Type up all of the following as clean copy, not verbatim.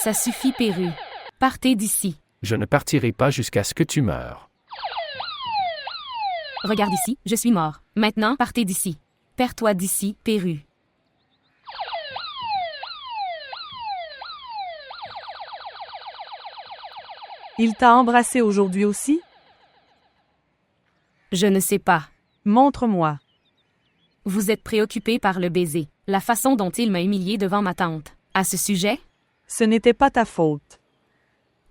Ça suffit, Perru. Partez d'ici. Je ne partirai pas jusqu'à ce que tu meures. Regarde ici, je suis mort. Maintenant, partez d'ici. Perds-toi d'ici, Perru. Il t'a embrassé aujourd'hui aussi? Je ne sais pas. Montre-moi. Vous êtes préoccupé par le baiser, la façon dont il m'a humilié devant ma tante. À ce sujet, Ce n'était pas ta faute.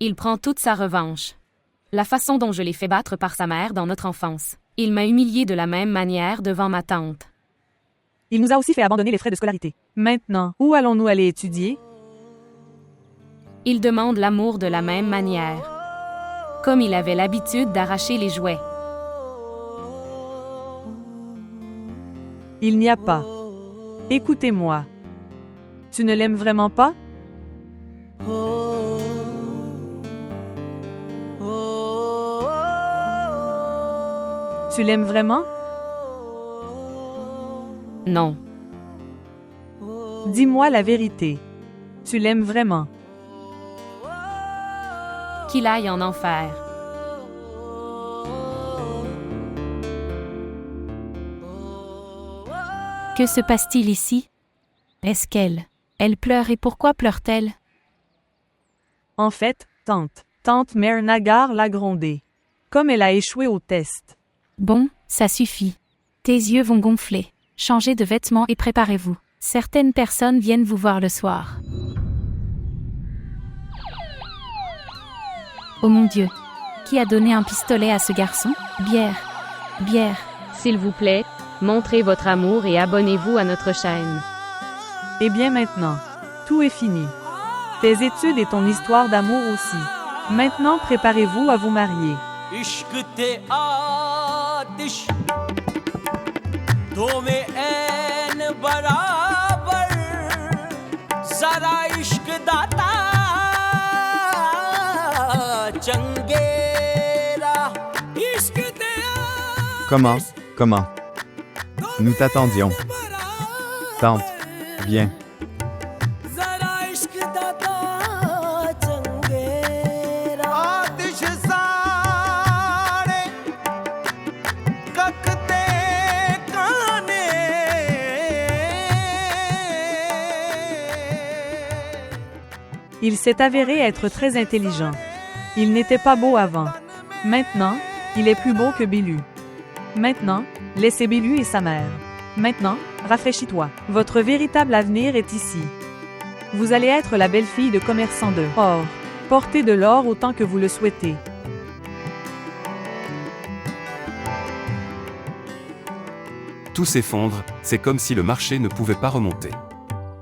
il prend toute sa revanche. La façon dont je l'ai fait battre par sa mère dans notre enfance. Il m'a humilié de la même manière devant ma tante. Il nous a aussi fait abandonner les frais de scolarité. Maintenant, où allons-nous aller étudier? Il demande l'amour de la même manière. Comme il avait l'habitude d'arracher les jouets. Il n'y a pas. Écoutez-moi. Tu ne l'aimes vraiment pas? Tu l'aimes vraiment? Non. Dis-moi la vérité. Tu l'aimes vraiment? Qu'il aille en enfer. Que se passe-t-il ici? Est-ce qu'elle pleure et pourquoi pleure-t-elle? En fait, Tante Mère Nagar l'a grondée. Comme elle a échoué au test. Bon, ça suffit. Tes yeux vont gonfler. Changez de vêtements et préparez-vous. Certaines personnes viennent vous voir le soir. Oh mon Dieu! Qui a donné un pistolet à ce garçon? Bière. S'il vous plaît, montrez votre amour et abonnez-vous à notre chaîne. Eh bien maintenant, tout est fini. Tes études et ton histoire d'amour aussi. Maintenant préparez-vous à vous marier. इश्क ते आतिश दो में ऐन बराबर जरा इश्क दाता चंगेरा इश्क ते Comment? Nous t'attendions. Tante, viens. जरा इश्क दाता चंगेरा आतिश सारे ककते काने Il s'est avéré être très intelligent. Il n'était pas beau avant. Maintenant, il est plus beau que Bélu. Maintenant, laissez Bélu et sa mère. Maintenant, rafraîchis-toi. Votre véritable avenir est ici. Vous allez être la belle-fille de commerçant de or. Portez de l'or autant que vous le souhaitez. Tout s'effondre, c'est comme si le marché ne pouvait pas remonter.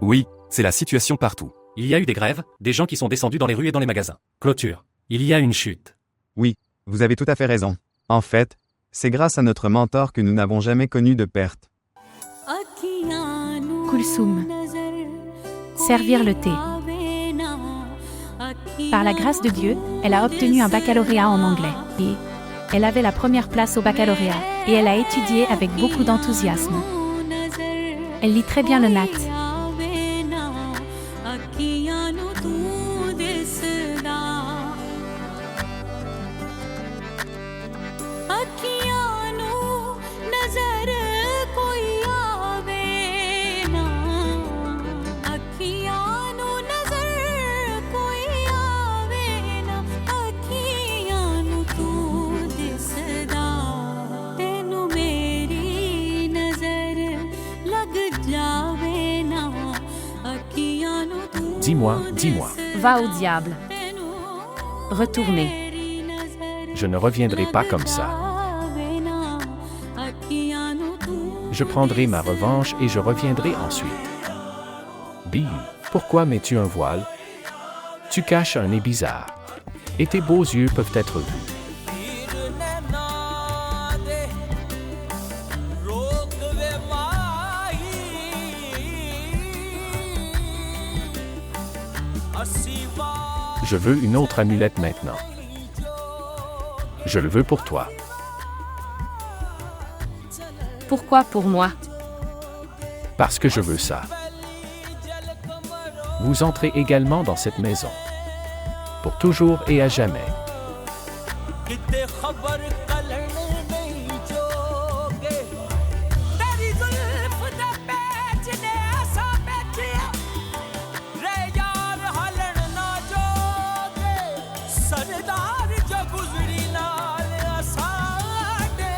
Oui, c'est la situation partout. Il y a eu des grèves, des gens qui sont descendus dans les rues et dans les magasins. Clôture. Il y a une chute. Oui, vous avez tout à fait raison. En fait, c'est grâce à notre mentor que nous n'avons jamais connu de perte. Kulsum. Servir le thé. Par la grâce de Dieu, elle a obtenu un baccalauréat en anglais. Et elle avait la première place au baccalauréat. Et elle a étudié avec beaucoup d'enthousiasme. Elle lit très bien le nat. Dis-moi. Va au diable. Retournez. Je ne reviendrai pas comme ça. Je prendrai ma revanche et je reviendrai ensuite. Bill, pourquoi mets-tu un voile? Tu caches un nez bizarre. Et tes beaux yeux peuvent être vus. Je veux une autre amulette maintenant. Je le veux pour toi. Pourquoi pour moi? Parce que je veux ça. Vous entrez également dans cette maison. Pour toujours et à jamais. किते खबर कलण नहीं जोगे तेरी जुल्फ दे पैच ने ऐसा बैठिया रे यार हलन ना जोगे सरदार जो गुजरी नाल असाडे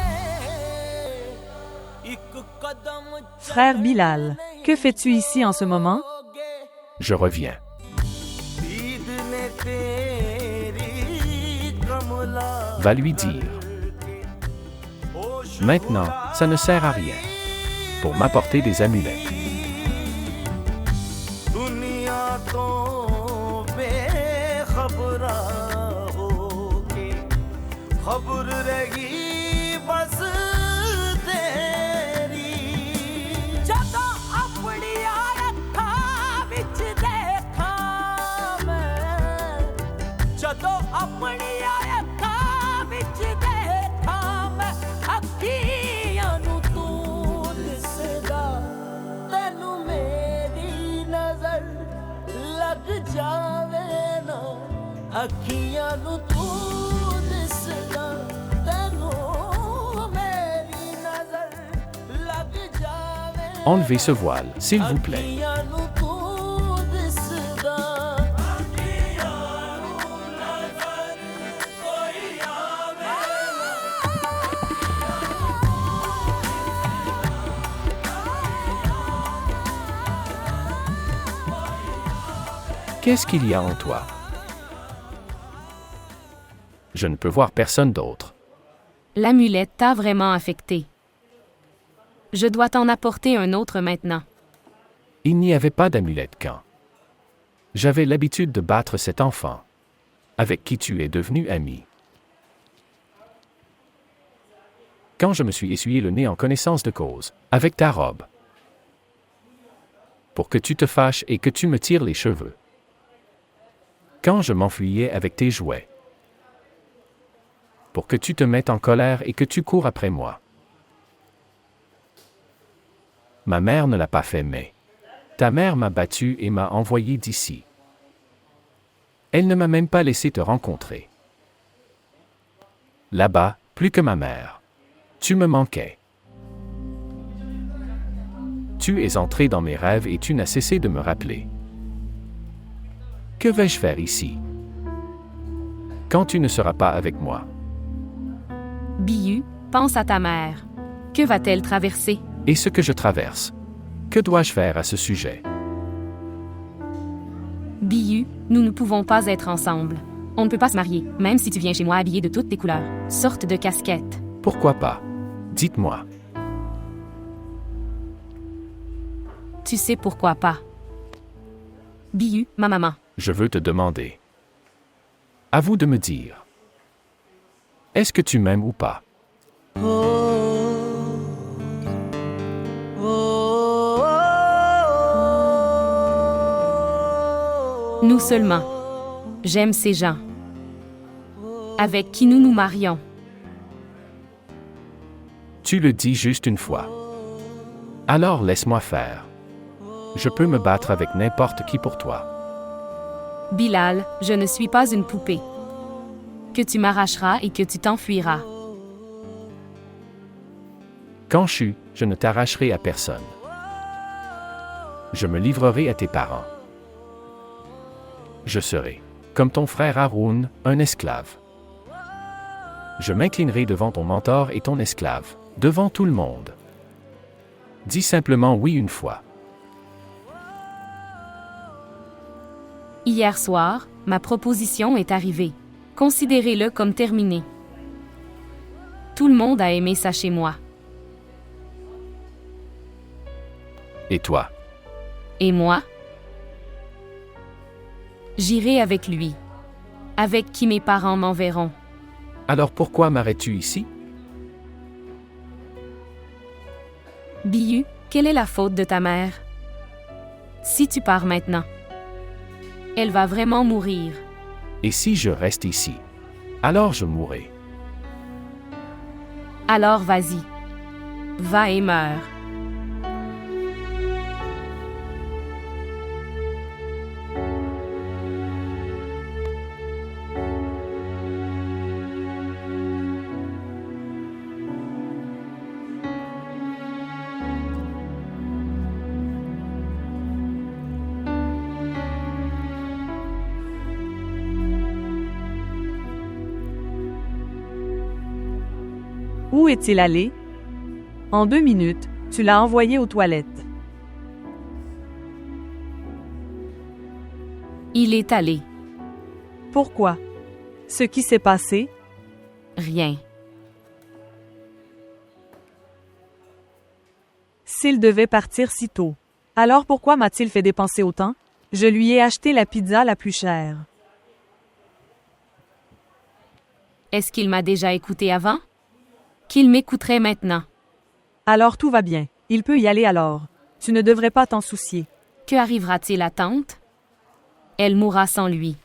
एक कदम Frère Bilal, que fais-tu ici en ce moment? Je reviens. दीद ने तेरी कमला Va lui dire. Maintenant, ça ne sert à rien. Pour m'apporter des amulettes. दुनिया तो बेखबरा होके खबर रही बस तेरी जदों अपनी अखां विच देखा मैं जदों अपनी अखां विच देखा मैं अखियां नू तू दिसदा तैनू मेरी नजर लग जावे ना अखियां नू तू दिसदा तैनू मेरी नजर लग जावे Enlevez ce voile, s'il vous plaît. अखियां नू तू दिसदा अखियां नू नजर कोई आवे Qu'est-ce qu'il y a en toi? Je ne peux voir personne d'autre. L'amulette t'a vraiment affecté. Je dois t'en apporter un autre maintenant. Il n'y avait pas d'amulette quand. J'avais l'habitude de battre cet enfant, avec qui tu es devenu ami. Quand je me suis essuyé le nez en connaissance de cause, avec ta robe, pour que tu te fâches et que tu me tires les cheveux. Quand je m'enfuyais avec tes jouets, pour que tu te mettes en colère et que tu cours après moi. Ma mère ne l'a pas fait, mais ta mère m'a battu et m'a envoyé d'ici. Elle ne m'a même pas laissé te rencontrer. Là-bas, plus que ma mère. Tu me manquais. Tu es entré dans mes rêves et tu n'as cessé de me rappeler. Que vais-je faire ici? Quand tu ne seras pas avec moi? Biyu, pense à ta mère. Que va-t-elle traverser? Et ce que je traverse? Que dois-je faire à ce sujet? Biyu, nous ne pouvons pas être ensemble. On ne peut pas se marier, même si tu viens chez moi habillé de toutes les couleurs. Sorte de casquette. Pourquoi pas? Dites-moi. Tu sais pourquoi pas. Biyu, ma maman. Je veux te demander. À vous de me dire. Est-ce que tu m'aimes ou pas? Nous seulement. J'aime ces gens. Avec qui nous nous marions. Tu le dis juste une fois. Alors laisse-moi faire. Je peux me battre avec n'importe qui pour toi. Bilal, je ne suis pas une poupée. Que tu m'arracheras et que tu t'enfuiras. Kanchu, je ne t'arracherai à personne. Je me livrerai à tes parents. Je serai, comme ton frère Haroun, un esclave. Je m'inclinerai devant ton mentor et ton esclave, devant tout le monde. Dis simplement oui une fois. Hier soir, ma proposition est arrivée. Considérez-le comme terminé. Tout le monde a aimé ça chez moi. Et toi? Et moi? J'irai avec lui. Avec qui mes parents m'enverront. Alors pourquoi m'arrêtes-tu ici? Biyu, quelle est la faute de ta mère? Si tu pars maintenant, elle va vraiment mourir. Et si je reste ici? Alors je mourrai. Alors vas-y. Va et meurs. Où est-il allé? En 2 minutes, tu l'as envoyé aux toilettes. Il est allé. Pourquoi? Ce qui s'est passé? Rien. S'il devait partir si tôt. Alors pourquoi m'a-t-il fait dépenser autant? Je lui ai acheté la pizza la plus chère. Est-ce qu'il m'a déjà écouté avant? Qu'il m'écouterait maintenant. Alors tout va bien. Il peut y aller alors. Tu ne devrais pas t'en soucier. Que arrivera-t-il à tante? Elle mourra sans lui.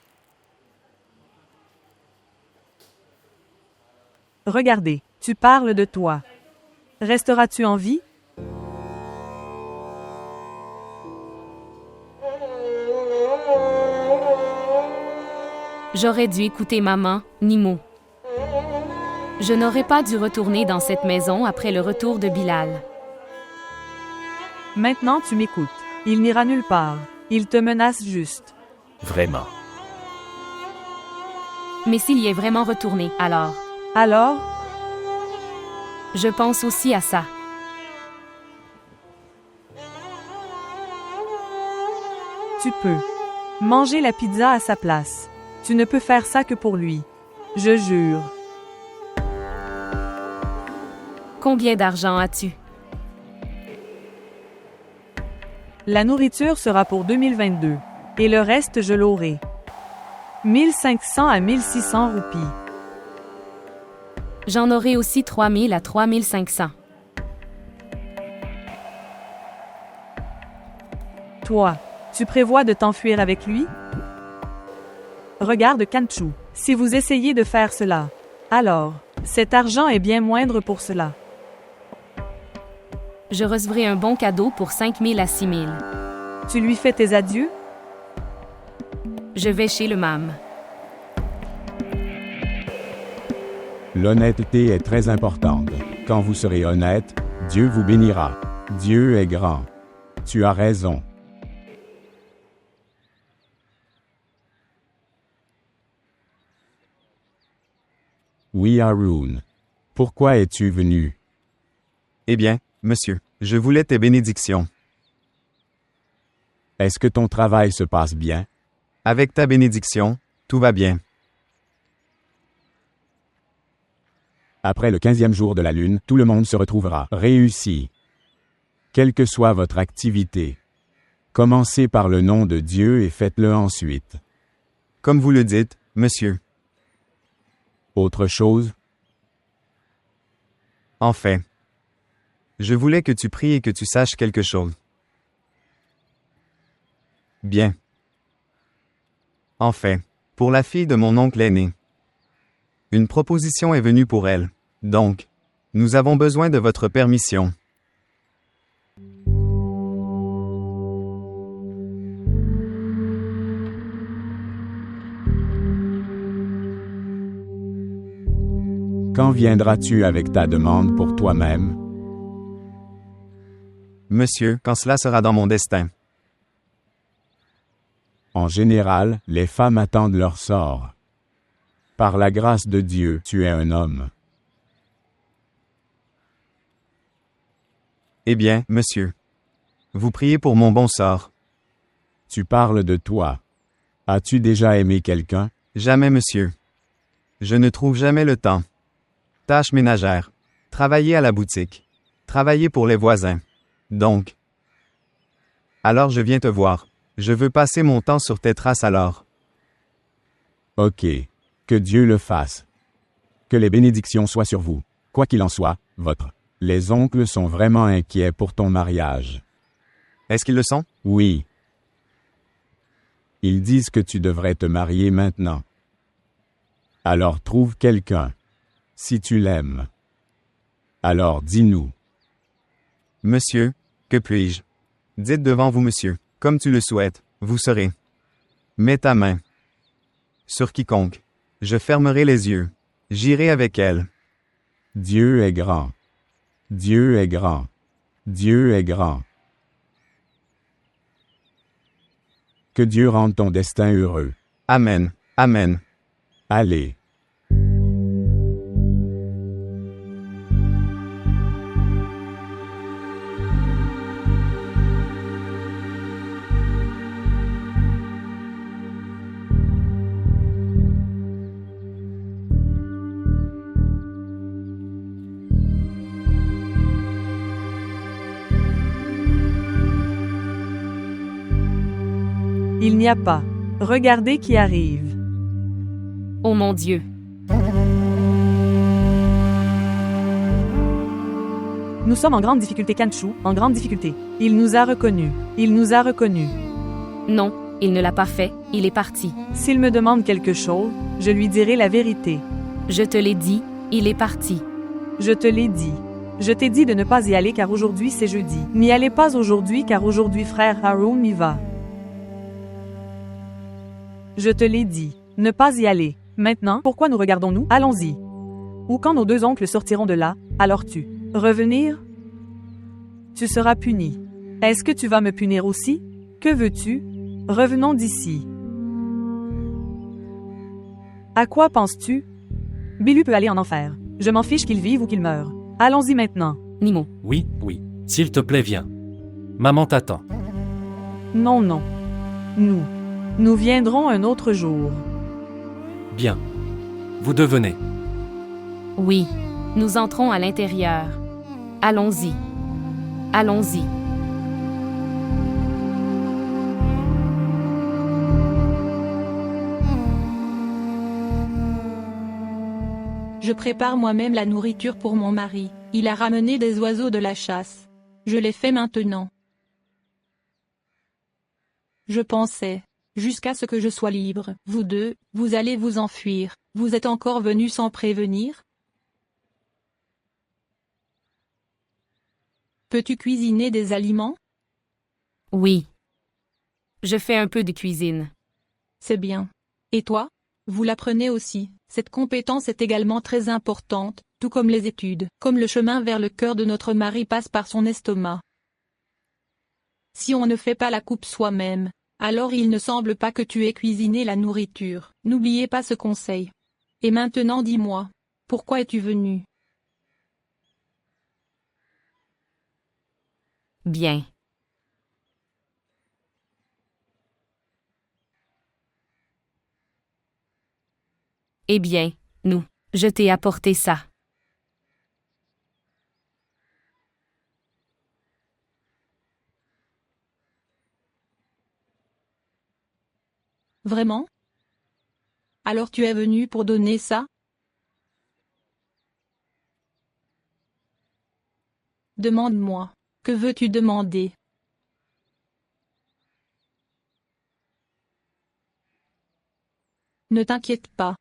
Regardez, tu parles de toi. Resteras-tu en vie? J'aurais dû écouter maman, ni mot. Je n'aurais pas dû retourner dans cette maison après le retour de Bilal. Maintenant tu m'écoutes. Il n'ira nulle part. Il te menace juste. Vraiment. Mais s'il y est vraiment retourné, alors? Alors? Je pense aussi à ça. Tu peux manger la pizza à sa place. Tu ne peux faire ça que pour lui. Je jure. Combien d'argent as-tu? La nourriture sera pour 2022. Et le reste je l'aurai. 1500 à 1600 roupies. J'en aurai aussi 3000 à 3500. Toi, tu prévois de t'enfuir avec lui? Regarde Kanchu, si vous essayez de faire cela, alors, cet argent est bien moindre pour cela. Je recevrai un bon cadeau pour 5000 à 6000. Tu lui fais tes adieux? Je vais chez le MAM. L'honnêteté est très importante. Quand vous serez honnête, Dieu vous bénira. Dieu est grand. Tu as raison. Oui, Haroun. Pourquoi es-tu venu? Eh bien, monsieur, je voulais tes bénédictions. Est-ce que ton travail se passe bien? Avec ta bénédiction, tout va bien. Après le 15e jour de la lune, tout le monde se retrouvera réussi. Quelle que soit votre activité, commencez par le nom de Dieu et faites-le ensuite. Comme vous le dites, monsieur. Autre chose? Enfin, je voulais que tu pries et que tu saches quelque chose. Bien. Enfin, pour la fille de mon oncle aîné. Une proposition est venue pour elle. Donc, nous avons besoin de votre permission. Quand viendras-tu avec ta demande pour toi-même? Monsieur, quand cela sera dans mon destin. En général, les femmes attendent leur sort. Par la grâce de Dieu, tu es un homme. Eh bien, monsieur, vous priez pour mon bon sort. Tu parles de toi. As-tu déjà aimé quelqu'un? Jamais, monsieur. Je ne trouve jamais le temps. Tâches ménagères. Travailler à la boutique. Travailler pour les voisins. Donc. Alors je viens te voir. Je veux passer mon temps sur tes traces alors. Ok. Que Dieu le fasse. Que les bénédictions soient sur vous. Quoi qu'il en soit, les oncles sont vraiment inquiets pour ton mariage. Est-ce qu'ils le sont? Oui. Ils disent que tu devrais te marier maintenant. Alors trouve quelqu'un. Si tu l'aimes. Alors dis-nous. Monsieur, que puis-je? Dites devant vous, monsieur, comme tu le souhaites, vous serez. Mets ta main. Sur quiconque. Je fermerai les yeux. J'irai avec elle. Dieu est grand. Dieu est grand. Dieu est grand. Que Dieu rende ton destin heureux. Amen. Amen. Allez. Il n'y a pas. Regardez qui arrive. Oh mon Dieu. Nous sommes en grande difficulté, Kanchu, en grande difficulté. Il nous a reconnus. Il nous a reconnus. Non, il ne l'a pas fait, il est parti. S'il me demande quelque chose, je lui dirai la vérité. Je te l'ai dit, il est parti. Je te l'ai dit. Je t'ai dit de ne pas y aller car aujourd'hui c'est jeudi. N'y allez pas aujourd'hui car aujourd'hui frère Haroun y va. Je te l'ai dit. Ne pas y aller. Maintenant, pourquoi nous regardons-nous? Allons-y. Ou quand nos deux oncles sortiront de là, alors tu. Revenir? Tu seras puni. Est-ce que tu vas me punir aussi? Que veux-tu? Revenons d'ici. À quoi penses-tu? Bilu peut aller en enfer. Je m'en fiche qu'il vive ou qu'il meure. Allons-y maintenant. Nimo. Oui, oui. S'il te plaît, viens. Maman t'attend. Non, non. Nous viendrons un autre jour. Bien. Vous devenez. Oui. Nous entrons à l'intérieur. Allons-y. Allons-y. Je prépare moi-même la nourriture pour mon mari. Il a ramené des oiseaux de la chasse. Je les fais maintenant. Je pensais, jusqu'à ce que je sois libre. Vous deux, vous allez vous enfuir. Vous êtes encore venus sans prévenir? Peux-tu cuisiner des aliments? Oui. Je fais un peu de cuisine. C'est bien. Et toi? Vous l'apprenez aussi. Cette compétence est également très importante, tout comme les études. Comme le chemin vers le cœur de notre mari passe par son estomac. Si on ne fait pas la coupe soi-même, alors il ne semble pas que tu aies cuisiné la nourriture. N'oubliez pas ce conseil. Et maintenant dis-moi, pourquoi es-tu venu? Bien. Eh bien, je t'ai apporté ça. Vraiment? Alors tu es venu pour donner ça? Demande-moi. Que veux-tu demander? Ne t'inquiète pas.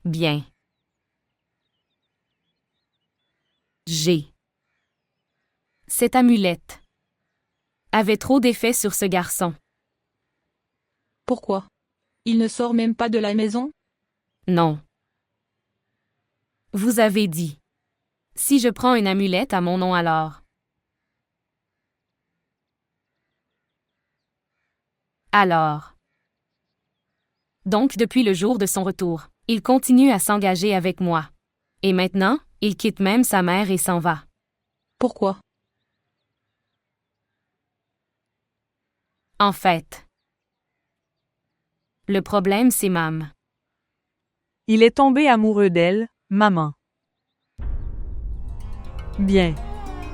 Bien. Cette amulette avait trop d'effet sur ce garçon. Pourquoi? Il ne sort même pas de la maison? Non. Vous avez dit. Si je prends une amulette à mon nom alors. Alors. Donc depuis le jour de son retour, il continue à s'engager avec moi. Et maintenant, il quitte même sa mère et s'en va. Pourquoi? En fait. Le problème c'est Mam. Il est tombé amoureux d'elle, maman. Bien.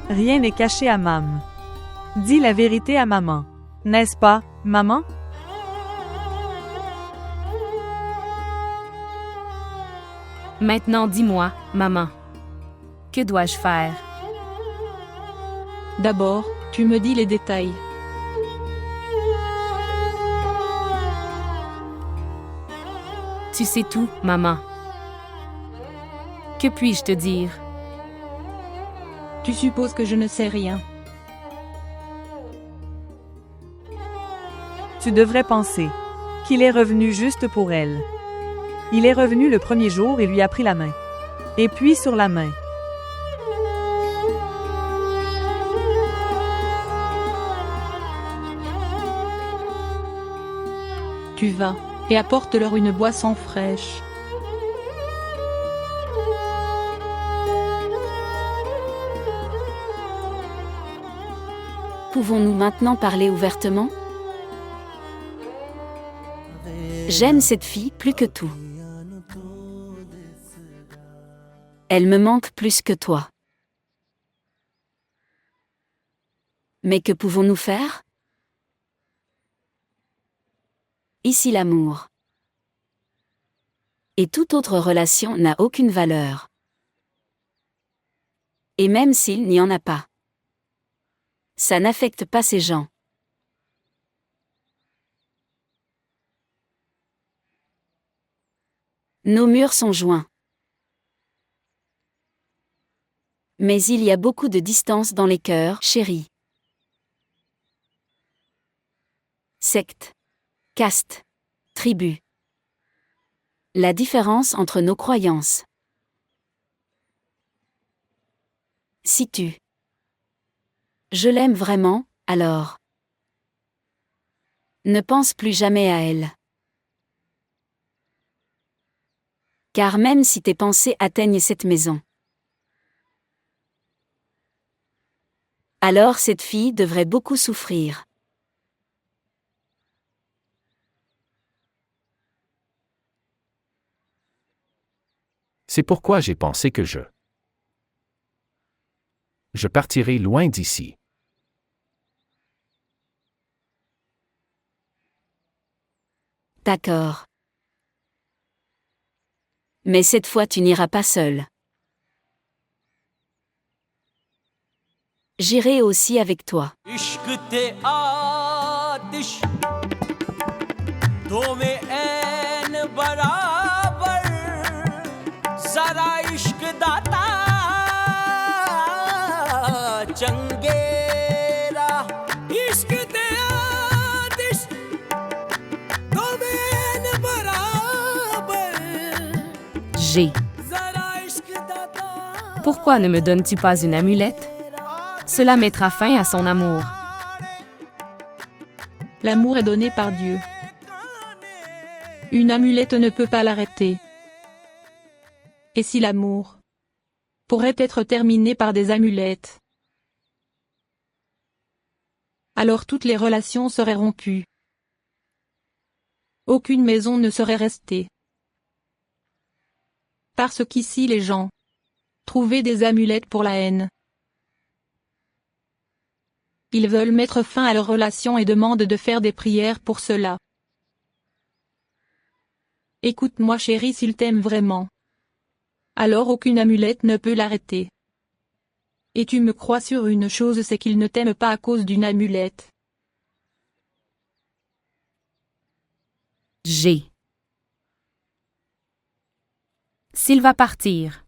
Rien n'est caché à Mam. Dis la vérité à maman. N'est-ce pas, maman? Maintenant dis-moi, maman. Que dois-je faire? D'abord, tu me dis les détails. Tu sais tout, maman. Que puis-je te dire? Tu supposes que je ne sais rien. Tu devrais penser qu'il est revenu juste pour elle. Il est revenu le premier jour et lui a pris la main. Et puis sur la main. Tu vas, et apporte-leur une boisson fraîche. Pouvons-nous maintenant parler ouvertement? J'aime cette fille plus que tout. Elle me manque plus que toi. Mais que pouvons-nous faire? Ici l'amour. Et toute autre relation n'a aucune valeur. Et même s'il n'y en a pas. Ça n'affecte pas ces gens. Nos murs sont joints. Mais il y a beaucoup de distance dans les cœurs, chérie. Secte. Caste. Tribu. La différence entre nos croyances. Si tu. Je l'aime vraiment, alors. Ne pense plus jamais à elle. Car même si tes pensées atteignent cette maison, alors cette fille devrait beaucoup souffrir. C'est pourquoi j'ai pensé que je partirai loin d'ici. D'accord. Mais cette fois tu n'iras pas seul. J'irai aussi avec toi. इश्क ते आतिश दो में ऐन बराबर जरा इश्क दाता चंगेरा इश्क ते आतिश दो में ऐन बराबर G. जरा इश्क दाता Pourquoi ne me donnes-tu pas une amulette? Cela mettra fin à son amour. L'amour est donné par Dieu. Une amulette ne peut pas l'arrêter. Et si l'amour pourrait être terminé par des amulettes, alors toutes les relations seraient rompues. Aucune maison ne serait restée. Parce qu'ici les gens trouvaient des amulettes pour la haine. Ils veulent mettre fin à leur relation et demandent de faire des prières pour cela. Écoute-moi chérie, s'il t'aime vraiment, alors aucune amulette ne peut l'arrêter. Et tu me crois sur une chose, c'est qu'il ne t'aime pas à cause d'une amulette. G. S'il va partir,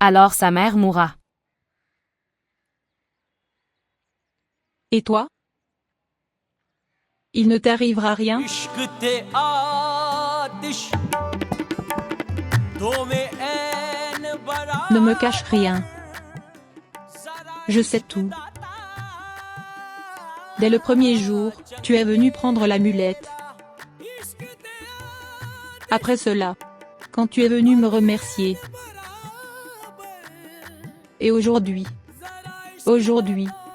alors sa mère mourra. Et toi? Il ne t'arrivera rien? इश्क ते आतिश दो में ऐन बराबर Ne me cache rien. Je sais tout. Dès le premier jour, tu es venu prendre l'amulette. Après cela, quand tu es venu me remercier. Et aujourd'hui,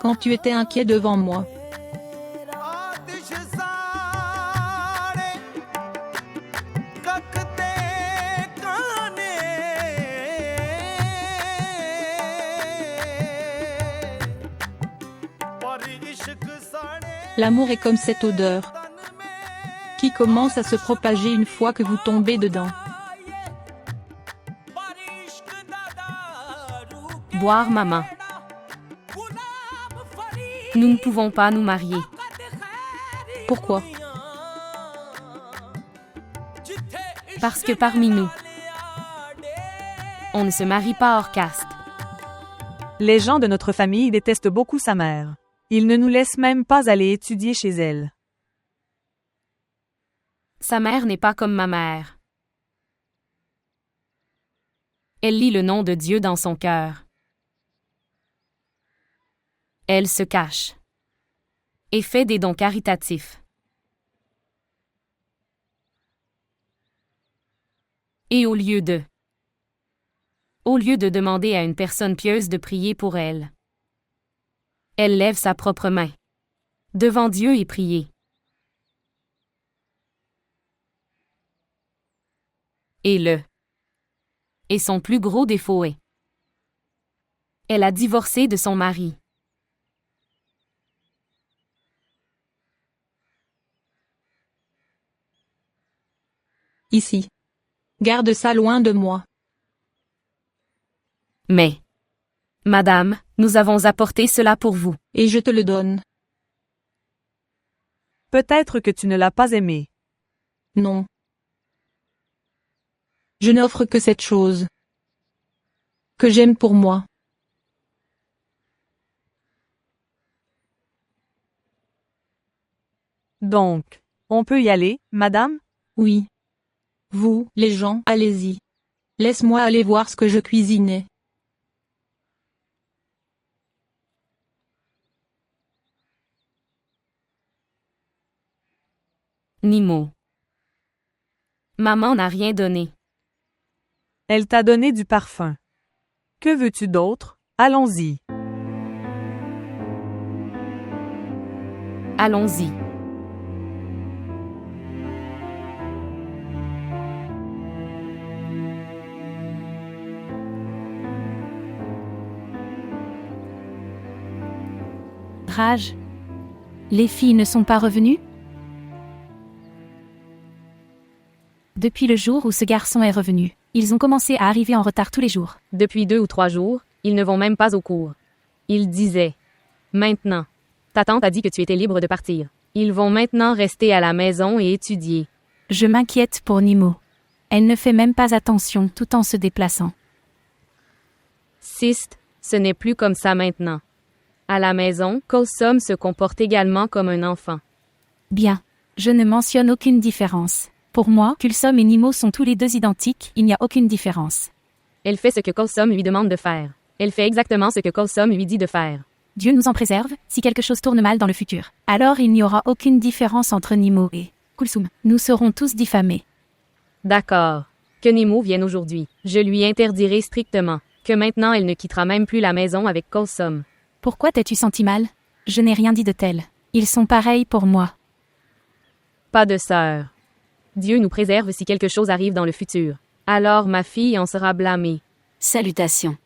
quand tu étais inquiet devant moi. आतिश साड़े ककते काने पर इश्क साड़े L'amour est comme cette odeur qui commence à se propager une fois que vous tombez dedans. पर इश्क दादा रूह Boire maman. Nous ne pouvons pas nous marier. Pourquoi? Parce que parmi nous, on ne se marie pas hors caste. Les gens de notre famille détestent beaucoup sa mère. Ils ne nous laissent même pas aller étudier chez elle. Sa mère n'est pas comme ma mère. Elle lit le nom de Dieu dans son cœur. Elle se cache et fait des dons caritatifs. Et au lieu de demander à une personne pieuse de prier pour elle, elle lève sa propre main devant Dieu et prie. Et son plus gros défaut est Elle a divorcé de son mari. Ici. Garde ça loin de moi. Mais, Madame, nous avons apporté cela pour vous. Et je te le donne. Peut-être que tu ne l'as pas aimé. Non. Je n'offre que cette chose. Que j'aime pour moi. Donc, on peut y aller, madame? Oui. Vous, les gens, allez-y. Laisse-moi aller voir ce que je cuisinais. Nimo. Maman n'a rien donné. Elle t'a donné du parfum. Que veux-tu d'autre? Allons-y. Allons-y. Rage. Les filles ne sont pas revenues? Depuis le jour où ce garçon est revenu, ils ont commencé à arriver en retard tous les jours. Depuis 2 ou 3 jours, ils ne vont même pas au cours. Ils disaient. Maintenant. Ta tante a dit que tu étais libre de partir. Ils vont maintenant rester à la maison et étudier. Je m'inquiète pour Nimo. Elle ne fait même pas attention tout en se déplaçant. Sist, ce n'est plus comme ça maintenant. À la maison, Kolsom se comporte également comme un enfant. Bien. Je ne mentionne aucune différence. Pour moi, Kulsom et Nimo sont tous les deux identiques, il n'y a aucune différence. Elle fait ce que Kolsom lui demande de faire. Elle fait exactement ce que Kolsom lui dit de faire. Dieu nous en préserve, si quelque chose tourne mal dans le futur. Alors il n'y aura aucune différence entre Nimo et Kulsum. Nous serons tous diffamés. D'accord. Que Nimo vienne aujourd'hui. Je lui interdirai strictement que maintenant elle ne quittera même plus la maison avec Kolsom. Pourquoi t'es-tu senti mal? Je n'ai rien dit de tel. Ils sont pareils pour moi. Pas de sœur. Dieu nous préserve si quelque chose arrive dans le futur. Alors ma fille en sera blâmée. Salutations.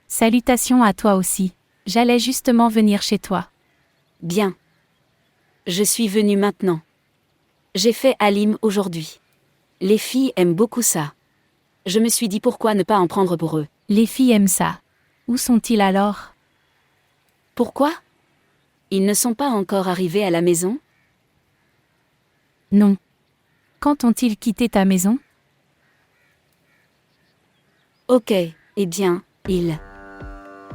Salutations à toi aussi. J'allais justement venir chez toi. Bien. Je suis venue maintenant. J'ai fait Halim aujourd'hui. Les filles aiment beaucoup ça. Je me suis dit pourquoi ne pas en prendre pour eux. Les filles aiment ça. Où sont-ils alors? Pourquoi? Ils ne sont pas encore arrivés à la maison? Non. Quand ont-ils quitté ta maison? Ok, eh bien, il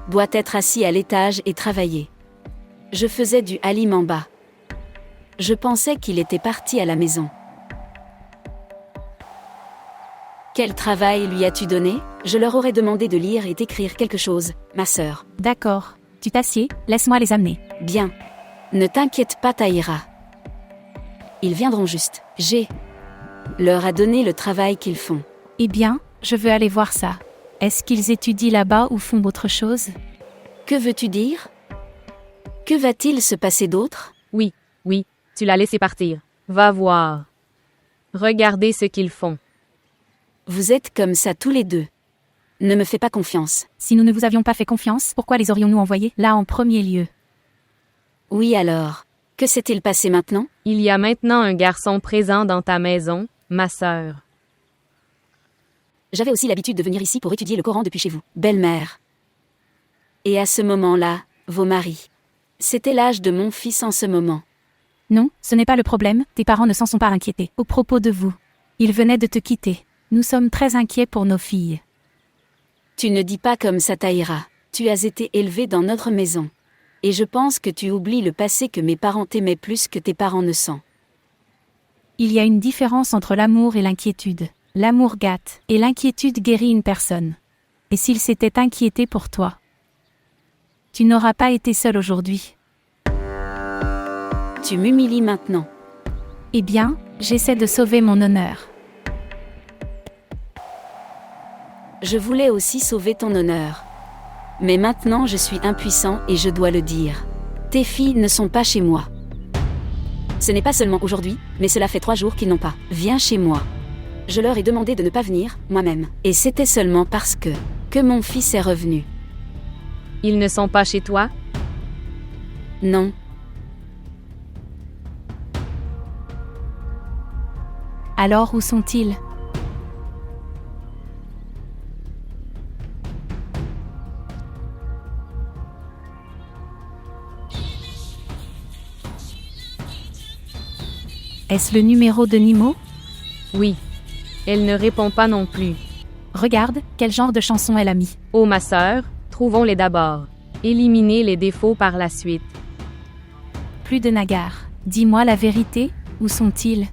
doit être assis à l'étage et travailler. Je faisais du halim en bas. Je pensais qu'il était parti à la maison. Quel travail lui as-tu donné? Je leur aurais demandé de lire et d'écrire quelque chose, ma sœur. D'accord. Tu t'assieds, laisse-moi les amener. Bien. Ne t'inquiète pas, Taïra. Ils viendront juste. J'ai leur a donné le travail qu'ils font. Eh bien, je veux aller voir ça. Est-ce qu'ils étudient là-bas ou font autre chose? Que veux-tu dire? Que va-t-il se passer d'autre? Oui, tu l'as laissé partir. Va voir. Regardez ce qu'ils font. Vous êtes comme ça tous les deux. Ne me fais pas confiance. Si nous ne vous avions pas fait confiance, pourquoi les aurions-nous envoyés là en premier lieu? Oui alors. Que s'est-il passé maintenant? Il y a maintenant un garçon présent dans ta maison, ma sœur. J'avais aussi l'habitude de venir ici pour étudier le Coran depuis chez vous, belle-mère. Et à ce moment-là, vos maris. C'était l'âge de mon fils en ce moment. Non, ce n'est pas le problème, tes parents ne s'en sont pas inquiétés. Au propos de vous. Ils venaient de te quitter. Nous sommes très inquiets pour nos filles. Tu ne dis pas comme ça, Taïra. Tu as été élevée dans notre maison. Et je pense que tu oublies le passé que mes parents t'aimaient plus que tes parents ne sont. Il y a une différence entre l'amour et l'inquiétude. L'amour gâte, et l'inquiétude guérit une personne. Et s'ils s'étaient inquiétés pour toi, tu n'auras pas été seul aujourd'hui. Tu m'humilies maintenant. Eh bien, j'essaie de sauver mon honneur. Je voulais aussi sauver ton honneur. Mais maintenant je suis impuissant et je dois le dire. Tes filles ne sont pas chez moi. Ce n'est pas seulement aujourd'hui, mais cela fait 3 jours qu'ils n'ont pas. Viens chez moi. Je leur ai demandé de ne pas venir, moi-même. Et c'était seulement parce que Que mon fils est revenu. Ils ne sont pas chez toi? Non. Alors où sont-ils? Est-ce le numéro de Nimo? Oui. Elle ne répond pas non plus. Regarde, quel genre de chanson elle a mis. Oh ma sœur, trouvons-les d'abord. Éliminez les défauts par la suite. Plus de Nagar. Dis-moi la vérité, où sont-ils?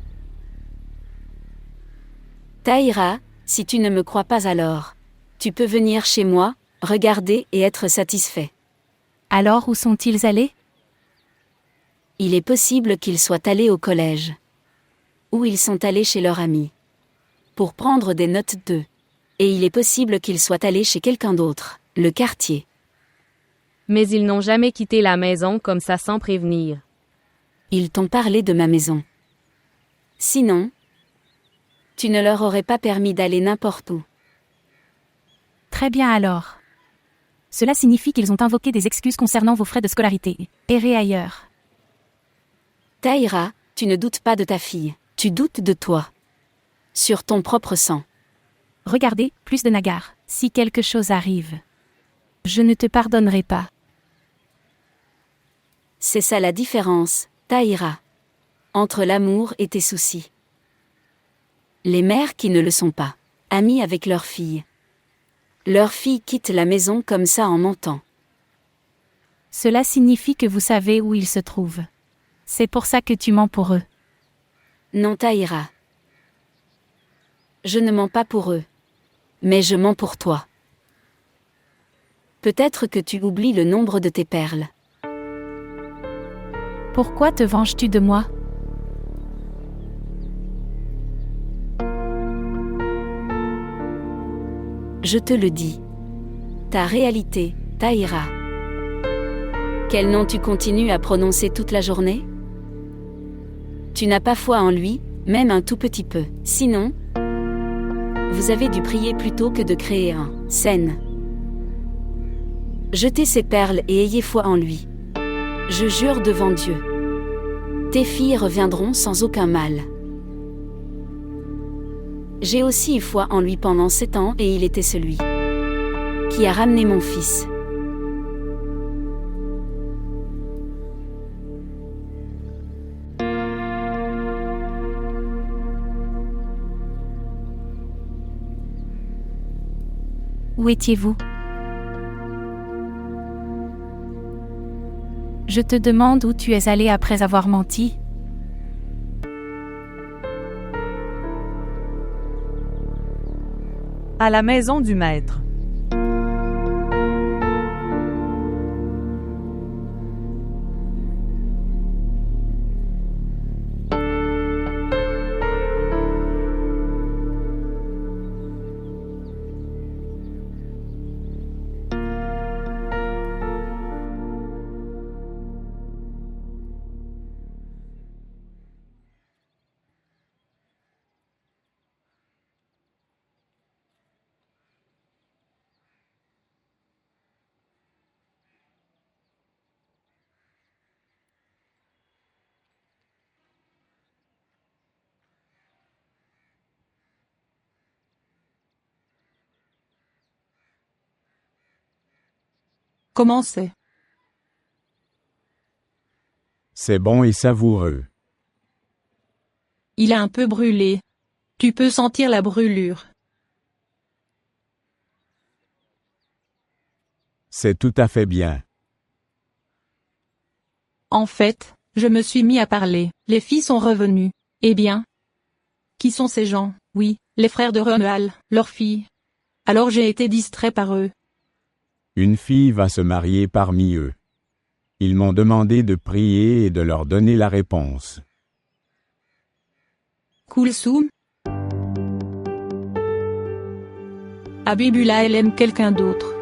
Tahira, si tu ne me crois pas alors, tu peux venir chez moi, regarder et être satisfait. Alors où sont-ils allés? Il est possible qu'ils soient allés au collège. Ou ils sont allés chez leur ami. Pour prendre des notes d'eux. Et il est possible qu'ils soient allés chez quelqu'un d'autre, le quartier. Mais ils n'ont jamais quitté la maison comme ça sans prévenir. Ils t'ont parlé de ma maison. Sinon, tu ne leur aurais pas permis d'aller n'importe où. Très bien alors. Cela signifie qu'ils ont invoqué des excuses concernant vos frais de scolarité. Errez ailleurs. Tahira, tu ne doutes pas de ta fille, tu doutes de toi. Sur ton propre sang. Regardez, plus de Nagar. Si quelque chose arrive, je ne te pardonnerai pas. C'est ça la différence, Tahira. Entre l'amour et tes soucis. Les mères qui ne le sont pas, amies avec leurs filles. Leurs filles quittent la maison comme ça en mentant. Cela signifie que vous savez où ils se trouvent. C'est pour ça que tu mens pour eux. Non, Tahira. Je ne mens pas pour eux. Mais je mens pour toi. Peut-être que tu oublies le nombre de tes perles. Pourquoi te venges-tu de moi? Je te le dis. Ta réalité, Tahira. Quel nom tu continues à prononcer toute la journée? Tu n'as pas foi en lui, même un tout petit peu. Sinon, vous avez dû prier plutôt que de créer un scène. Jetez ces perles et ayez foi en lui. Je jure devant Dieu. Tes filles reviendront sans aucun mal. J'ai aussi eu foi en lui pendant 7 ans et il était celui qui a ramené mon fils. Où étiez-vous? Je te demande où tu es allé après avoir menti. À la maison du maître. Comment c'est? C'est bon et savoureux. Il a un peu brûlé. Tu peux sentir la brûlure. C'est tout à fait bien. En fait, je me suis mis à parler. Les filles sont revenues. Eh bien? Qui sont ces gens? Oui, les frères de Ronald, leurs filles. Alors j'ai été distrait par eux. Une fille va se marier parmi eux. Ils m'ont demandé de prier et de leur donner la réponse. Kulsum? Abibullah, elle aime quelqu'un d'autre.